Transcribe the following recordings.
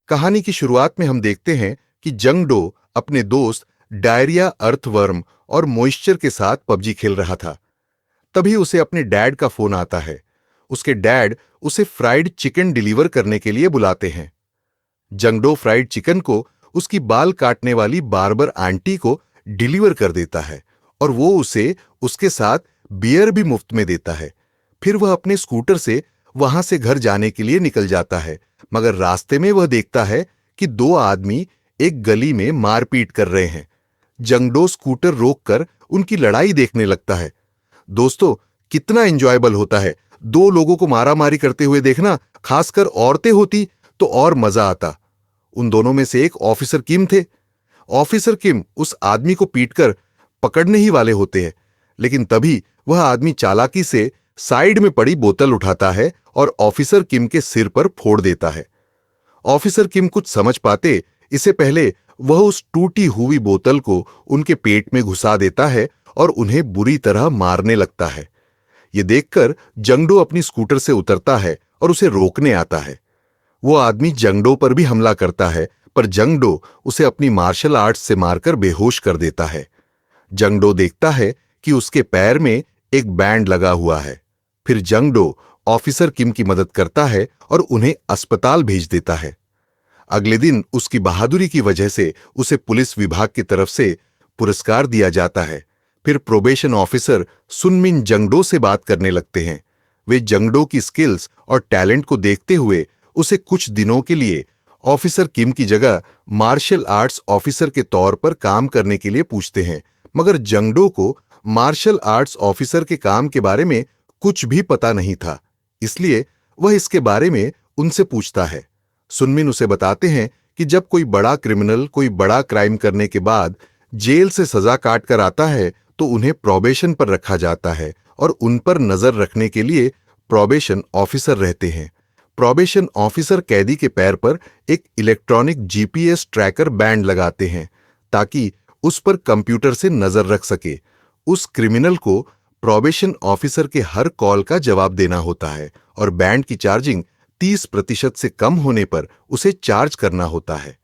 कहानी की शुरुआत में हम देखते हैं कि जंग डो अपने दोस्त डायरिया, अर्थवर्म और मॉइस्चर के साथ पबजी खेल रहा था। तभी उसे अपने डैड का फोन आता है। उसके डैड उसे फ्राइड चिकन डिलीवर करने के लिए बुलाते हैं। जंग डो फ्राइड चिकन को उसकी बाल काटने वाली बार्बर आंटी को डिलीवर कर देता है और वो उसे उसके साथ बियर भी मुफ्त में देता है। फिर वह अपने स्कूटर से वहां से घर जाने के लिए निकल जाता है, मगर रास्ते में वह देखता है कि दो आदमी एक गली में मारपीट कर रहे हैं। जंग डो स्कूटर रोककर उनकी लड़ाई देखने लगता है। दोस्तों, कितना एंजॉयबल होता है दो लोगों को मारामारी करते हुए देखना। खासकर औरतें होती तो और मजा आता। उन दोनों में से एक ऑफिसर किम थे। ऑफिसर किम उस आदमी को पीटकर पकड़ने ही वाले होते हैं, लेकिन तभी वह आदमी चालाकी से साइड में पड़ी बोतल उठाता है और ऑफिसर किम के सिर पर फोड़ देता है। ऑफिसर किम कुछ समझ पाते इससे पहले वह उस टूटी हुई बोतल को उनके पेट में घुसा देता है और उन्हें बुरी तरह मारने लगता है। ये देखकर जंग डो अपनी स्कूटर से उतरता है और उसे रोकने आता है। वो आदमी जंग डो पर भी हमला करता है, पर जंग डो उसे अपनी मार्शल आर्ट्स से मारकर बेहोश कर देता है। जंग डो देखता है कि उसके पैर में एक बैंड लगा हुआ है। फिर जंग डो ऑफिसर किम की मदद करता है और उन्हें अस्पताल भेज देता है। अगले दिन उसकी बहादुरी की वजह से उसे पुलिस विभाग की तरफ से पुरस्कार दिया जाता है। फिर प्रोबेशन ऑफिसर सुनमिन जंग डो से बात करने लगते हैं। वे जंग डो की स्किल्स और टैलेंट को देखते हुए उसे कुछ दिनों के लिए ऑफिसर किम की जगह मार्शल आर्ट्स ऑफिसर के तौर पर काम करने के लिए पूछते हैं, मगर जंग डो को मार्शल आर्ट्स ऑफिसर के काम के बारे में कुछ भी पता नहीं था, इसलिए वह इसके बारे में उनसे पूछता है। सुनमिन उसे बताते हैं कि जब कोई बड़ा क्रिमिनल कोई बड़ा क्राइम करने के बाद जेल से सजा काट कर आता है तो उन्हें प्रोबेशन पर रखा जाता है और उन पर नजर रखने के लिए प्रोबेशन ऑफिसर रहते हैं। प्रोबेशन ऑफिसर कैदी के पैर पर एक इलेक्ट्रॉनिक जीपीएस ट्रैकर बैंड लगाते हैं ताकि उस पर कंप्यूटर से नजर रख सके। उस क्रिमिनल को प्रोबेशन ऑफिसर के हर कॉल का जवाब देना होता है और बैंड की चार्जिंग 30% से कम होने पर उसे चार्ज करना होता है।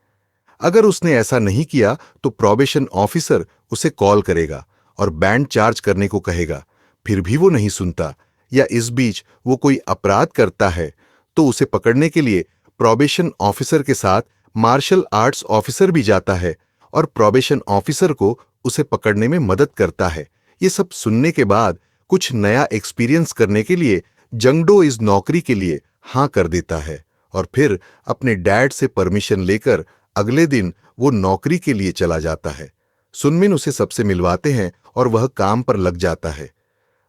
अगर उसने ऐसा नहीं किया तो प्रोबेशन ऑफिसर उसे कॉल करेगा और बैंड चार्ज करने को कहेगा। फिर भी वो नहीं सुनता या इस बीच वो कोई अपराध करता है तो उसे पकड़ने के लिए प्रोबेशन ऑफिसर के साथ मार्शल आर्ट्स ऑफिसर भी जाता है और प्रोबेशन ऑफिसर को उसे पकड़ने में मदद करता है। ये सब सुनने के बाद कुछ नया एक्सपीरियंस करने के लिए जंग डो इस नौकरी के लिए हां कर देता है और फिर अपने डैड से परमिशन लेकर अगले दिन वो नौकरी के लिए चला जाता है। सुनमिन उसे सबसे मिलवाते हैं और वह काम पर लग जाता है।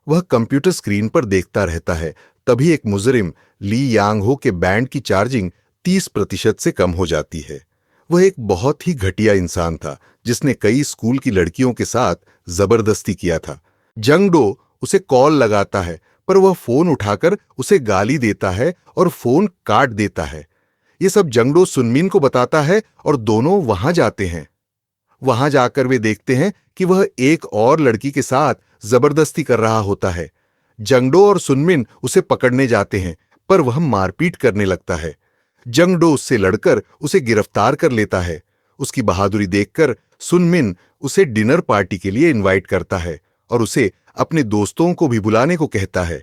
वह कंप्यूटर स्क्रीन पर देखता रहता है। तभी एक मुजरिम ली यांग हो के बैंड की चार्जिंग 30% से कम हो जाती है। वह एक बहुत ही घटिया इंसान था जिसने कई स्कूल की लड़कियों के साथ जबरदस्ती किया था। जंग डो उसे कॉल लगाता है पर वह फोन उठाकर उसे गाली देता है और फोन काट देता है। ये सब जंग डो सुनमिन को बताता है और दोनों वहां जाते हैं। वहां जाकर वे देखते हैं कि वह एक और लड़की के साथ जबरदस्ती कर रहा होता है। जंग डो और सुनमिन उसे पकड़ने जाते हैं पर वह मारपीट करने लगता है। जंग डो उससे लड़कर उसे गिरफ्तार कर लेता है। उसकी बहादुरी देखकर सुनमिन उसे डिनर पार्टी के लिए इनवाइट करता है और उसे अपने दोस्तों को भी बुलाने को कहता है।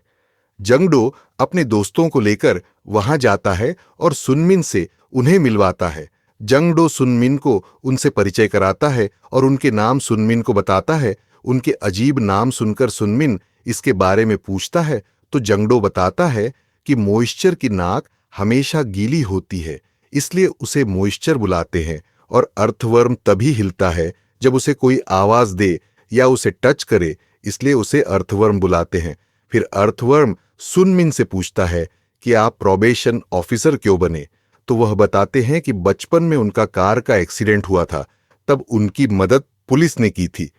जंग डो अपने दोस्तों को लेकर वहां जाता है और सुनमिन से उन्हें मिलवाता है। जंग डो सुनमिन को उनसे परिचय कराता है और उनके नाम सुनमिन को बताता है। उनके अजीब नाम सुनकर सुनमिन इसके बारे में पूछता है तो जंग डो बताता है कि मॉइस्चर की नाक हमेशा गीली होती है, इसलिए उसे मॉइस्चर बुलाते हैं और अर्थवर्म तभी हिलता है जब उसे कोई आवाज दे या उसे टच करे, इसलिए उसे अर्थवर्म बुलाते हैं। फिर अर्थवर्म सुनमिन से पूछता है कि आप प्रोबेशन ऑफिसर क्यों बने, तो वह बताते हैं कि बचपन में उनका कार का एक्सीडेंट हुआ था, तब उनकी मदद पुलिस ने की थी,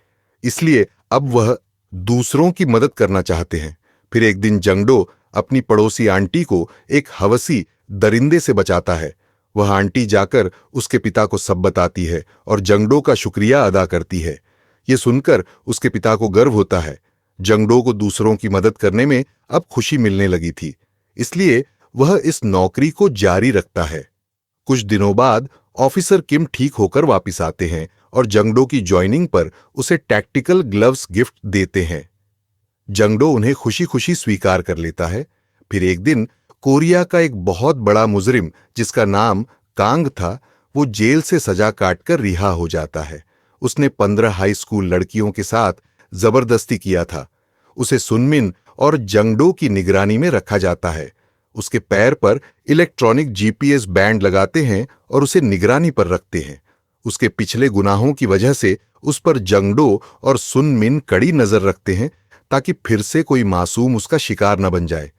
इसलिए अब वह दूसरों की मदद करना चाहते हैं। फिर एक दिन जंग डो अपनी पड़ोसी आंटी को एक हवसी दरिंदे से बचाता है। वह आंटी जाकर उसके पिता को सब बताती है और जंग डो का शुक्रिया अदा करती है। ये सुनकर उसके पिता को गर्व होता है। जंग डो को दूसरों की मदद करने में अब खुशी मिलने लगी थी, इसलिए वह इस नौकरी को जारी रखता है। कुछ दिनों बाद ऑफिसर किम ठीक होकर वापस आते हैं और जंगडो की ज्वाइनिंग पर उसे टैक्टिकल ग्लव्स गिफ्ट देते हैं। जंगडो उन्हें खुशी खुशी स्वीकार कर लेता है। फिर एक दिन कोरिया का एक बहुत बड़ा मुजरिम जिसका नाम कांग था, वो जेल से सजा काटकर रिहा हो जाता है। उसने 15 हाई स्कूल लड़कियों के साथ जबरदस्ती किया था। उसे सुनमिन और जंगडो की निगरानी में रखा जाता है। उसके पैर पर इलेक्ट्रॉनिक जीपीएस बैंड लगाते हैं और उसे निगरानी पर रखते हैं। उसके पिछले गुनाहों की वजह से उस पर जंगडो और सुनमिन कड़ी नजर रखते हैं ताकि फिर से कोई मासूम उसका शिकार न बन जाए।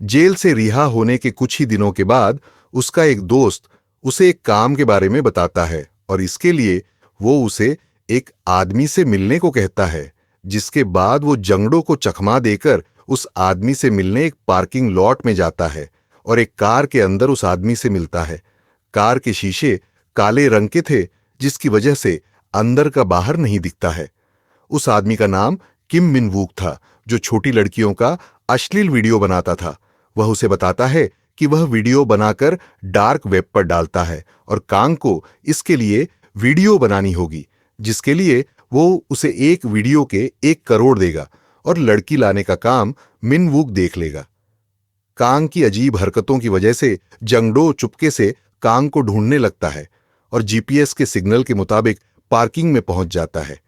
जेल से रिहा होने के कुछ ही दिनों के बाद उसका एक दोस्त उसे एक काम के बारे में बताता है और इसके लिए वो उसे एक आदमी से मिलने को कहता है, जिसके बाद वो जंगडो को चकमा देकर उस आदमी से मिलने एक पार्किंग लॉट में जाता है और एक कार के अंदर उस आदमी से मिलता है। कार के शीशे काले रंग के थे, जिसकी वजह से अंदर का बाहर नहीं दिखता है। उस आदमी का नाम किम मिन वूक था, जो छोटी लड़कियों का अश्लील वीडियो बनाता था। वह उसे बताता है कि वह वीडियो बनाकर डार्क वेब पर डालता है और कांग को इसके लिए वीडियो बनानी होगी, जिसके लिए वो उसे एक वीडियो के 1 करोड़ देगा और लड़की लाने का काम मिन वूक देख लेगा। कांग की अजीब हरकतों की वजह से जंगडो चुपके से कांग को ढूंढने लगता है और जीपीएस के सिग्नल के मुताबिक पार्किंग में पहुंच जाता है।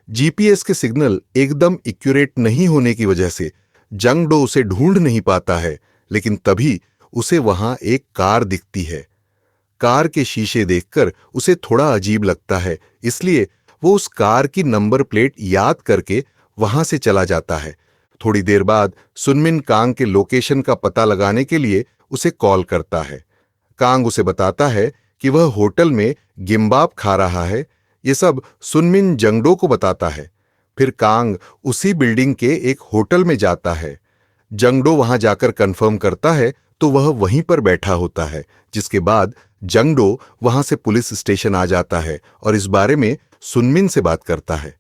जीपीएस के सिग्नल एकदम एक्यूरेट नहीं होने की वजह से जंगडो उसे ढूंढ नहीं पाता है, लेकिन तभी उसे वहां एक कार दिखती है। कार के शीशे देखकर उसे थोड़ा अजीब लगता है, इसलिए वो उस कार की नंबर प्लेट याद करके वहां से चला जाता है। थोड़ी देर बाद सुनमिन कांग के लोकेशन का पता लगाने के लिए उसे कॉल करता है। कांग उसे बताता है कि वह होटल में गिम्बाप खा रहा है। ये सब सुनमिन जंगडो को बताता है। फिर कांग उसी बिल्डिंग के एक होटल में जाता है। जंगडो वहां जाकर कंफर्म करता है तो वह वहीं पर बैठा होता है, जिसके बाद जंगडो वहां से पुलिस स्टेशन आ जाता है और इस बारे में सुनमिन से बात करता है।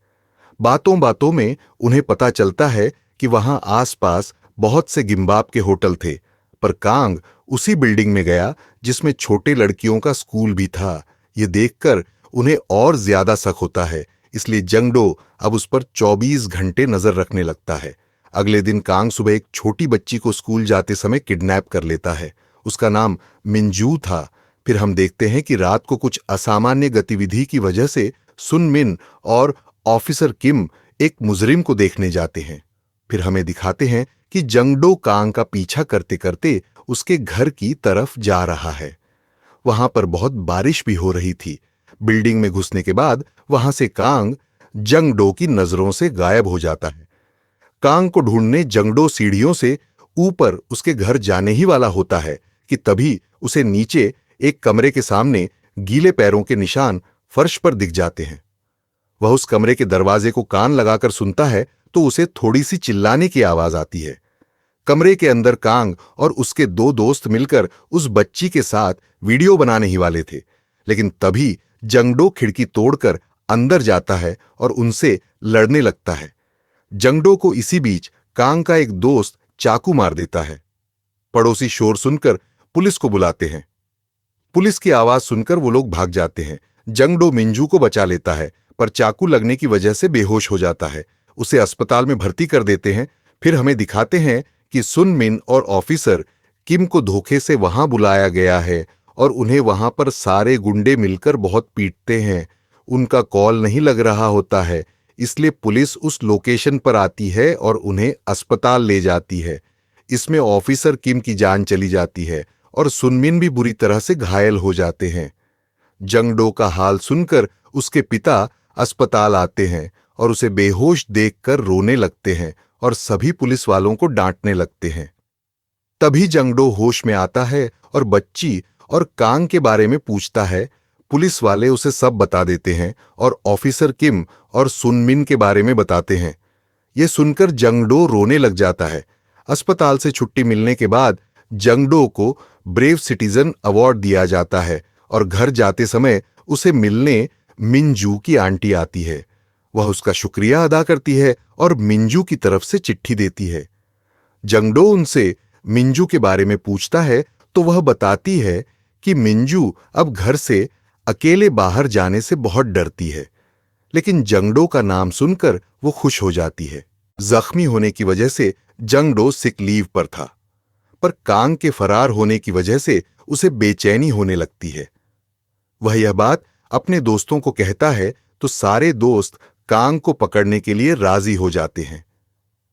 बातों बातों में उन्हें पता चलता है कि वहां आसपास बहुत से गिम्बाप के होटल थे, पर कांग उसी बिल्डिंग में गया जिसमें छोटे लड़कियों का स्कूल भी था। ये देखकर उन्हें और ज्यादा शक होता है, इसलिए जंगडो अब उस पर 24 घंटे नजर रखने लगता है। अगले दिन कांग सुबह एक छोटी बच्ची को स्कूल जाते समय किडनैप कर लेता है। उसका नाम मिंजू था। फिर हम देखते हैं कि रात को कुछ असामान्य गतिविधि की वजह से सुनमिन और ऑफिसर किम एक मुजरिम को देखने जाते हैं। फिर हमें दिखाते हैं कि जंगडो कांग का पीछा करते करते उसके घर की तरफ जा रहा है। वहां पर बहुत बारिश भी हो रही थी। बिल्डिंग में घुसने के बाद वहां से कांग जंगडो की नजरों से गायब हो जाता है। कांग को ढूंढने जंगडो सीढ़ियों से ऊपर उसके घर जाने ही वाला होता है कि तभी उसे नीचे एक कमरे के सामने गीले पैरों के निशान फर्श पर दिख जाते हैं। वह उस कमरे के दरवाजे को कान लगाकर सुनता है तो उसे थोड़ी सी चिल्लाने की आवाज आती है। कमरे के अंदर कांग और उसके 2 दोस्त मिलकर उस बच्ची के साथ वीडियो बनाने ही वाले थे, लेकिन तभी जंगडो खिड़की तोड़कर अंदर जाता है और उनसे लड़ने लगता है। जंगडो को इसी बीच कांग का एक दोस्त चाकू मार देता है। पड़ोसी शोर सुनकर पुलिस को बुलाते हैं। पुलिस की आवाज सुनकर वो लोग भाग जाते हैं। जंगडो मिंजू को बचा लेता है, पर चाकू लगने की वजह से बेहोश हो जाता है। उसे अस्पताल में भर्ती कर देते हैं। फिर हमें दिखाते हैं कि सुनमिन और ऑफिसर किम को धोखे से वहां बुलाया गया है और उन्हें वहां पर सारे गुंडे मिलकर बहुत पीटते हैं। उनका कॉल नहीं लग रहा होता है, इसलिए पुलिस उस लोकेशन पर आती है और उन्हें अस्पताल ले जाती है। इसमें ऑफिसर किम की जान चली जाती है और सुनमिन भी बुरी तरह से घायल हो जाते हैं। जंगडो का हाल सुनकर उसके पिता अस्पताल आते हैं और उसे बेहोश देखकर रोने लगते हैं और सभी पुलिस वालों को डांटने लगते हैं। तभी जंगडो होश में आता है और बच्ची और कांग के बारे में पूछता है। पुलिस वाले उसे सब बता देते हैं और ऑफिसर किम और सुनमिन के बारे में बताते हैं। यह सुनकर जंगडो रोने लग जाता है। अस्पताल से छुट्टी मिलने के बाद जंगडो को ब्रेव सिटीजन अवार्ड दिया जाता है और घर जाते समय उसे मिलने मिंजू की आंटी आती है। वह उसका शुक्रिया अदा करती है और मिंजू की तरफ से चिट्ठी देती है। जंगडो उनसे मिंजू के बारे में पूछता है तो वह बताती है कि मिंजू अब घर से अकेले बाहर जाने से बहुत डरती है, लेकिन जंगडो का नाम सुनकर वो खुश हो जाती है। जख्मी होने की वजह से जंगडो सिक लीव पर था, पर कांग के फरार होने की वजह से उसे बेचैनी होने लगती है। वह यह बात अपने दोस्तों को कहता है तो सारे दोस्त कांग को पकड़ने के लिए राजी हो जाते हैं।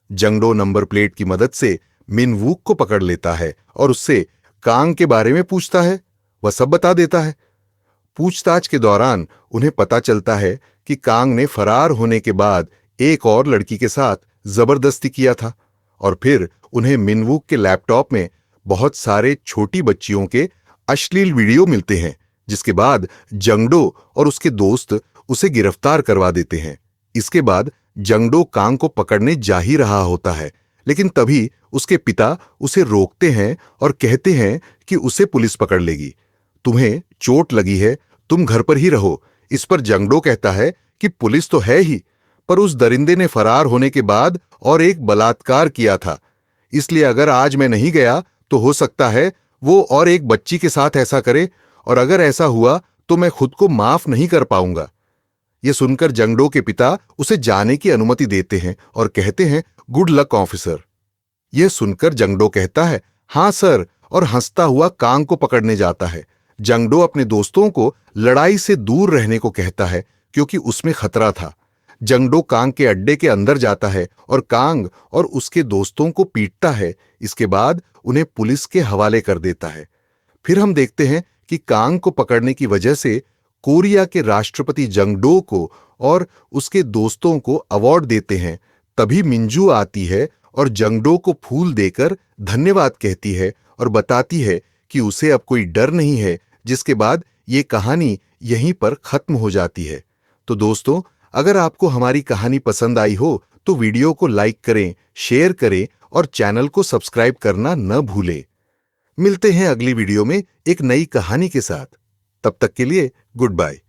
जंगडो नंबर प्लेट की मदद से मिनवूक को पकड़ लेता है और उससे कांग के बारे में पूछता है। वह सब बता देता है। पूछताछ के दौरान उन्हें पता चलता है कि कांग ने फरार होने के बाद एक और लड़की के साथ जबरदस्ती किया था और फिर उन्हें मिनवूक के लैपटॉप में बहुत सारे छोटी बच्चियों के अश्लील वीडियो मिलते हैं, जिसके बाद जंगडो और उसके दोस्त उसे गिरफ्तार करवा देते हैं। इसके बाद जंगडो कांग को पकड़ने जा ही रहा होता है, लेकिन तभी उसके पिता उसे रोकते हैं और कहते हैं कि उसे पुलिस पकड़ लेगी। तुम्हें चोट लगी है, तुम घर पर ही रहो। इस पर जंगडो कहता है कि पुलिस तो है ही, पर उस दरिंदे ने फरार होने के बाद और एक बलात्कार किया था, इसलिए अगर आज मैं नहीं गया तो हो सकता है वो और एक बच्ची के साथ ऐसा करे, और अगर ऐसा हुआ तो मैं खुद को माफ नहीं कर पाऊंगा। यह सुनकर जंगडो के पिता उसे जाने की अनुमति देते हैं और कहते हैं, गुड लक ऑफिसर। यह सुनकर जंगडो कहता है, हां सर, और हंसता हुआ कांग को पकड़ने जाता है। जंगडो अपने दोस्तों को लड़ाई से दूर रहने को कहता है क्योंकि उसमें खतरा था। जंगडो कांग के अड्डे के अंदर जाता है और कांग और उसके दोस्तों को पीटता है। इसके बाद उन्हें पुलिस के हवाले कर देता है। फिर हम देखते हैं कि कांग को पकड़ने की वजह से कोरिया के राष्ट्रपति जंगडो को और उसके दोस्तों को अवार्ड देते हैं। तभी मिंजू आती है और जंगडो को फूल देकर धन्यवाद कहती है और बताती है कि उसे अब कोई डर नहीं है, जिसके बाद ये कहानी यहीं पर खत्म हो जाती है। तो दोस्तों, अगर आपको हमारी कहानी पसंद आई हो तो वीडियो को लाइक करें, शेयर करें और चैनल को सब्सक्राइब करना न भूलें। मिलते हैं अगली वीडियो में एक नई कहानी के साथ। तब तक के लिए गुड बाय।